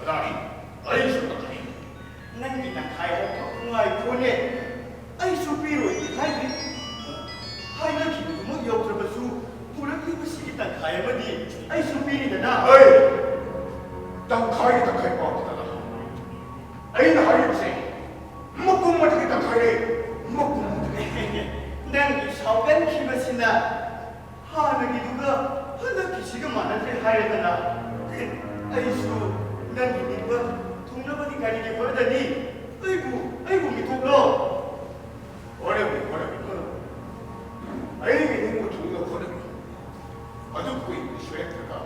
Kadari, ayun siya ꯅꯪꯒꯤ ꯇꯪꯈꯥꯏ ꯉꯥꯏ ꯈꯣꯠꯅꯦ ꯑꯩꯁꯨ ꯄꯤꯔꯣꯏ ꯍꯥꯏꯗ꯭ꯔꯤ ꯍꯥꯏꯅꯈꯤꯕꯗꯨꯃꯛ ꯌꯧꯗ꯭ꯔꯕꯁꯨ ꯄꯨꯔꯛꯂꯤꯕꯁꯤꯒꯤ ꯇꯪꯈꯥꯏ ꯑꯃꯗꯤ ꯑꯩꯁꯨ ꯄꯤꯔꯤꯗꯅ tangkai pautana aina haribse makum madigi tangkai makum nang saugan khibasina hanagi duga kisiga manatre haidana aisu nang niba thungnabadi gari ge bardani aibu mitoklo ore ai ge ningu thungna khore adu koi shweta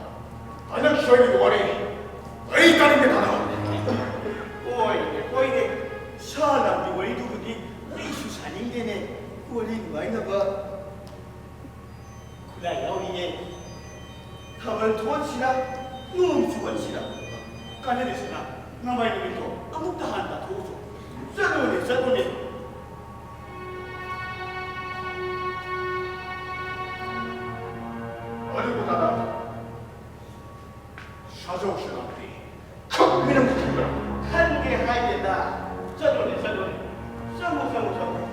anak shwani ore ai karinge dana oide shanamdi wari dugudi aisu saningene wari nuainaba kula yauriye thamal thonsina nung suwansina kaneresina namai nimito amukta handa thoso zadone 어디고 나가 사정신한테 컵미는 붙은 거야 한개 하이겠다 zadone samu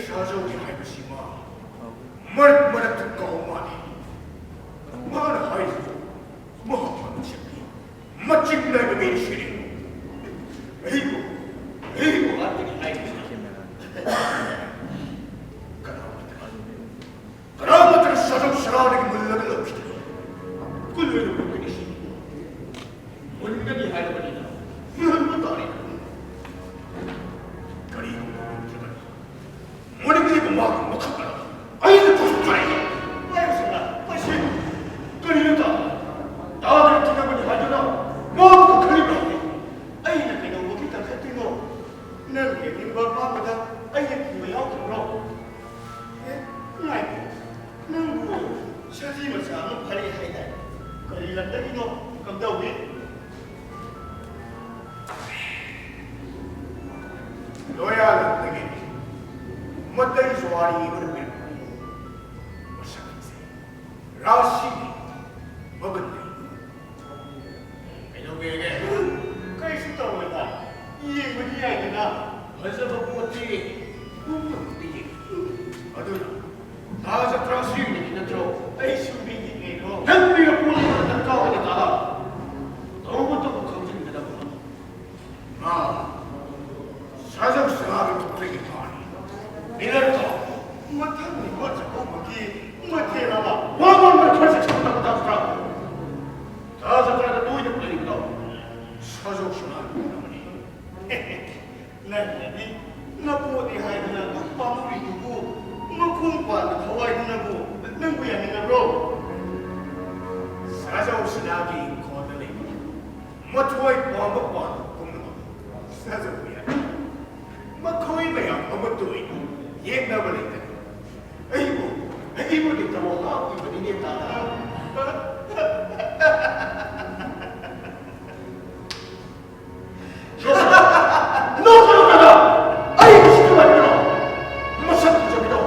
사정이 하이브시마 머릿 듣고 오마니 마을 하이브 뭐하는 새끼 멋진 나이브 민시리 에이구 안되기 하이브시 그라마들 사정 사라하게 물러를 넘기다 꿀려를 물러기시 물러기 하이브니나 이런 것도 아니다 그리고 머리가 막 먹었다. 아이들 고속 잘해. 아이고서나 다시 끌린다. 나들 지나보니 하잖아. 뭐부터 끌린다. 아이나 그냥 먹겠다 같은 거. 난 얘긴 걸 봐보다 아이가 기분 나오더라. 아이고, 난 뭐, 사지면서 아무 팔이 하이다. 끌린다니 너, 감다 우리. 너야 되게. मदई सवारी इवर में राशि मगन नहीं कैसे तो होता ये मुझे आएगा ना हजब पोती अदुना ताज त्रासी नहीं नजरो ऐसे भी नहीं रो नंबी का पूरी नंका होने ताला तो वो तो खमजिन में दबा मां साजब सलाह तो ट्रेन 이럴까? 못하는 거 자꾸 거기 못해라마 와만 털새 참다고 다스라 다스라가 노이는 뿐이니까 사족수나 나머니 나니 나보디 하이드나 뚝방울이 두고 너콩과는 더와이드나고 능구야 내가로 사족수나기 거들이 뭐토이 뻔뻔 굽는 거 사족이야 뭐 거의 매야 어머도이 ये ना बोले थे ऐ वो देखता वो आप की बनी नहीं ताना नो करो ना ऐ किसी को मत करो मसक जो भी दो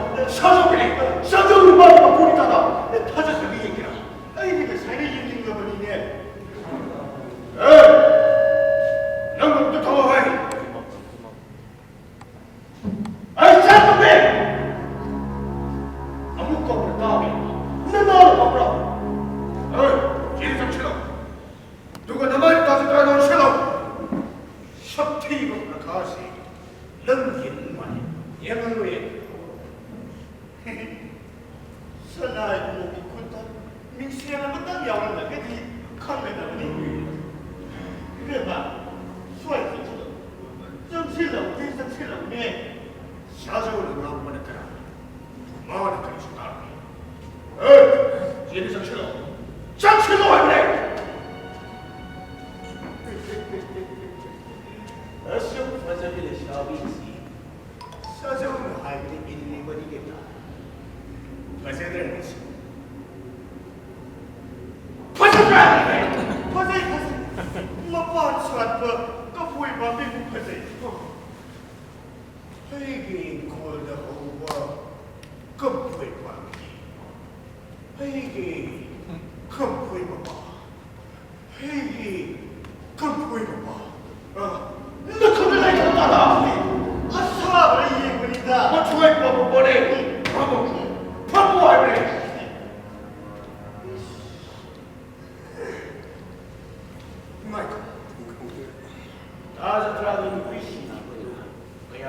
साजो भी बात में पूरी ताना थाजा से भी ये किया ऐ ये सारे ये दिन का बनी ने नंबर तो है ที่ก็ประกาศสิเรื่องเห็นไหมยังไงเว้ย 선아의 목이 컸다. 민수야는 뭐딱 야오는다. 그지? 카메라 아니. 그래 봐. 수아이 괜찮아. 좀 칠라고 대상 칠라고 해. 사정을 누구라고 보냈더라. 마을에 그리서 따르니. 에이, 얘네 장치로. 장치로 와 그래. أشوف فزع الشابيسي 사정은 하이브리 일리버리겠다. 가세들은 있어. 퍼져라! 퍼세이 퍼세이. 뭐봐 수아트 그 보이 봐 미국 퍼세이. 회기 골드 호버 급부의 관계. 회기 급부의 봐. 회기 급부의 봐. 너 그걸 내가 따라. 아싸 이 예군이다. 뭐 좋아해 뭐 뭐래. 바보 할래. 마이크. هذا ترى ويشي قيام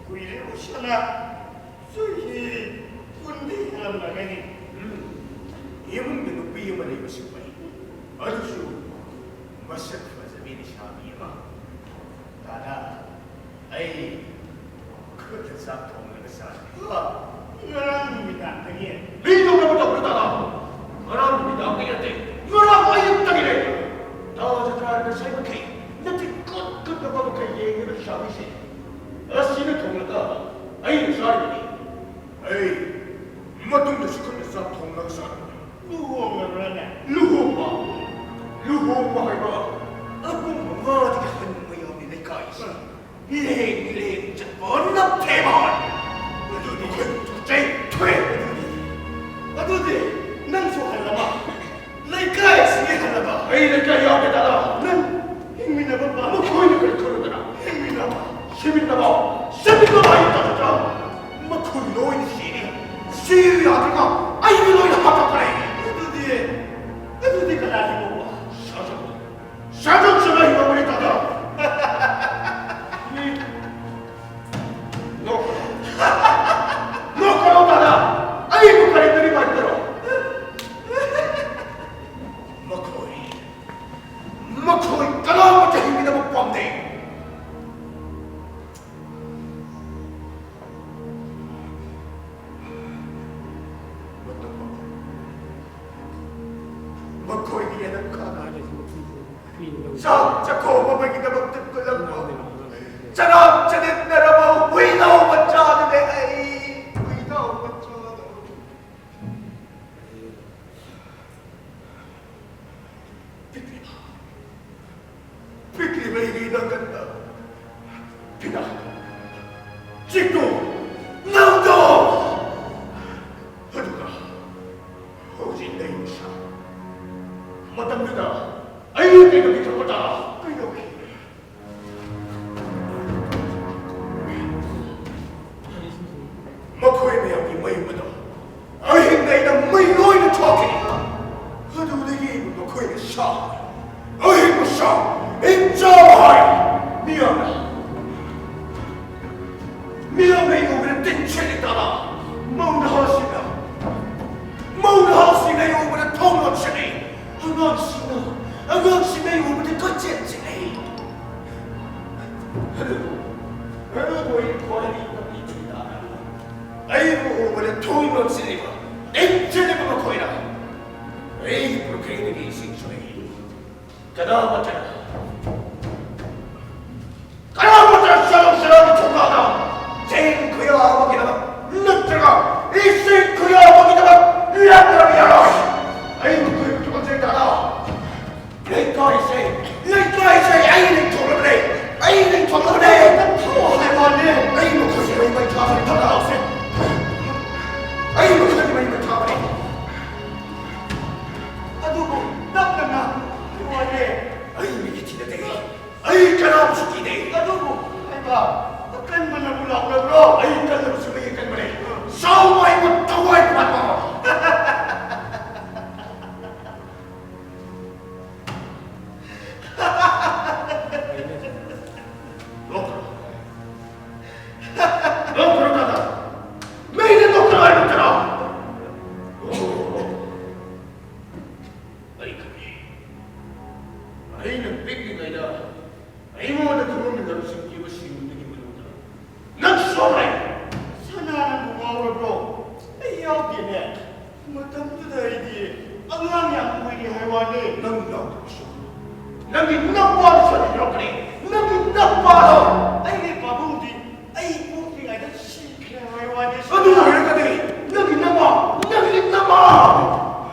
구이를 오시나 수희 군대 하는 나가니. 이분들은 비용을 내고 싶어요. 아주 마스크와 자비의 샤미가 다다 아이 그것을 싹 통하는 사람. 이거랍니다. 당연. 리더가 그러다가 그럼 당연한데 이거랑 아예 당연해. 나와서 가는 생각해. 나한테 끝끝도 봐도 얘기를 샤미시. 아시는 통하다. 아이 사람이. 아이 뭐든지 시커먼 싹 통하는 사람. 누구를 하냐? 루호마 해봐. 아구 뭐가 어떻게 하는 거야 내가 있어. 랭 번납 대만. 어디 둘째 퇴. 어두디 낭소 할라마. 내가 있으니 할라마. 에이 내가 여기다가 난 행민아 봐봐. 뭐 거기는 그래 그러더라. 행민아 봐. 시민나마 있다 뭐 거기 너희는 시리 아들가 아이고 너희는 하다가래. 어두디가 나지고 봐. 사정서가 잃어버렸다다. 너 그러다가 아이고 가리들이 만들어. 머코이 까나부터 힘이나 못 봤네. 머코이 얘는 가나니. 자 고마방이가 막 듣고 랑고. 자람 자네 나라마 위나오 맞자네. 에이 위나오 맞자네. 비키리가 이리 나간다. 비나 찍도 나온다. 하두가 오직 내 인사 못합니다. 아이고 내가 미쳤다. 이렇게 먹고의 매형이 뭐입니다. 아이 내가 뭐이노이는 talking. 하두 내게 먹고의 샤. 아이 무사 인자와이 미안해 이거 그래 땡채리 따라 모두 하시나 이거 그래 통로치니 안강시나 이거 그래 거치치니 그래도 이 거리가 있다. 아이고 그래 통로치니 땡채리 먹고 이라 에이 그렇게 있는 게 있으니 그다음부터는 사람이 통과하다. 제일 그야 먹이다가 늦들어가 일생 그야 먹이다가 으락으락이야. 아이고 그 두번째 따라 내가 이제 아이는 돌아보네. 타워 할머니. 아이고 거짓말 이만 타버리 따라 아이고 거짓말 이만 타버리. 아두고 나쁘나. 그만해. 아이 이게 티네 아이 까나 죽이네. 아두고 해봐. 어떤 분을 불러오고 그러. 아이 까나 무슨 얘기 때문에 싸우고 있고 떠고 있고 맞고. 이모한테 들어오면 너를 숨기고 싶은 게 뭐냐? 넌 수업해! 선하는 무거워로 여기네 뭐땀주다이디 엉망이 보이게 할와니 넌 너도 너기 나빠서 소리를 그래. 너기 나빠서. 아이 바보디 아이 보기가 다 시키게 할와니 어디 이렇게 돼? 너기 나빠. 너기 나빠.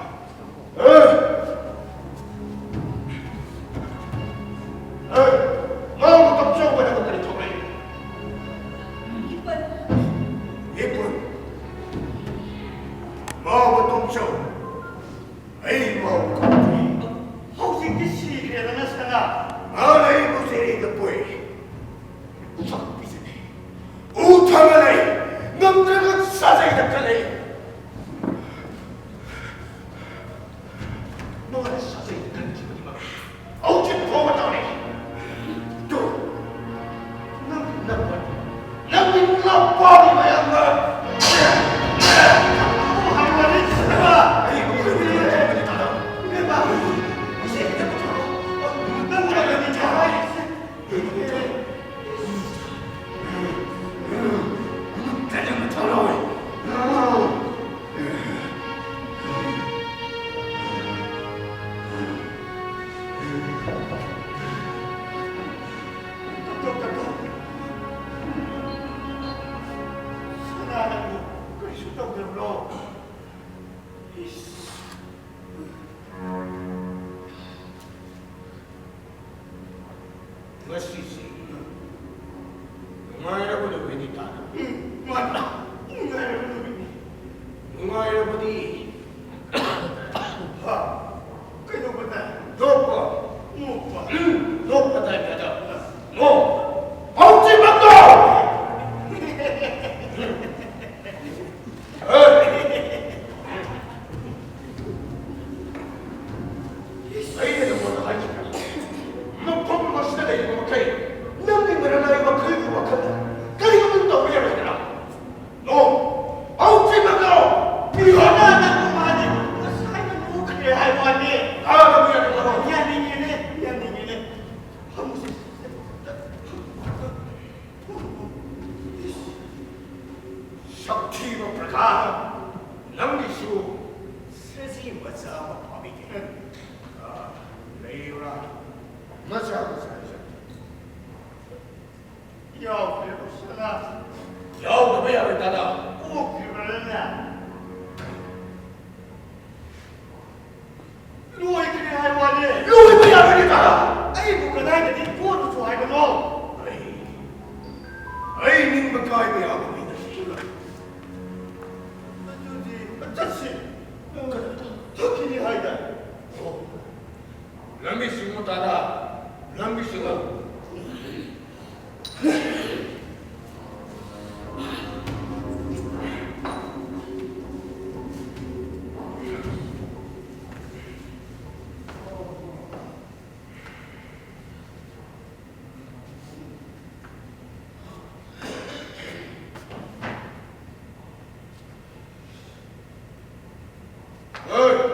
마음부터 쫓고 하는 것들이 통해. 예쁜. 마음부터 쫓고. 에이 마음부터. 혹시 그 시기에 나타나 아나의 무쇠의 덕보에 우상 비세네 우탕하네 남들과 사자에 덕하네 너가 사자에 덕하는 기분이 막 어찌 보고 떠네 또 남긴 나빠리 마양가 할머니 쓰라 아이 그래 닫아 내 마음 무쇠의 덕보처럼 남자가 니 잘하겠어 대장은 더러워 선하는 그 수동들로 멋있지 응아이라고는 왜 니따 맞다 이거는 응아이라보니 그놈보다 높아 못봐 높아다 가자 뭐 억지 맞고 아이들은 뭐다 할지 너 법을 것이다 이거 못해 너는 그런 나이가 그리고 막한다 그리고 또 왜 이러더라 너 억지 맞고 미안하다고 하니 사이는 뭐 그래 할머니 아 미안하다고 미안해 무슨 석티로 불가 남기시고 세상이 멋져 범이게 레이라 멋져하고 살자 야 그래도 선하 여우도 왜 하고 있다다 꼭 그러냐 누가 그래 할머니 여우 왜 하고 있다다 아이고 그 나이가 니 구워도 좋아하거든 에이 민박가이 왜 하고 있다 자식 터키니 하이다 람비씨 못하다 람비씨가 어이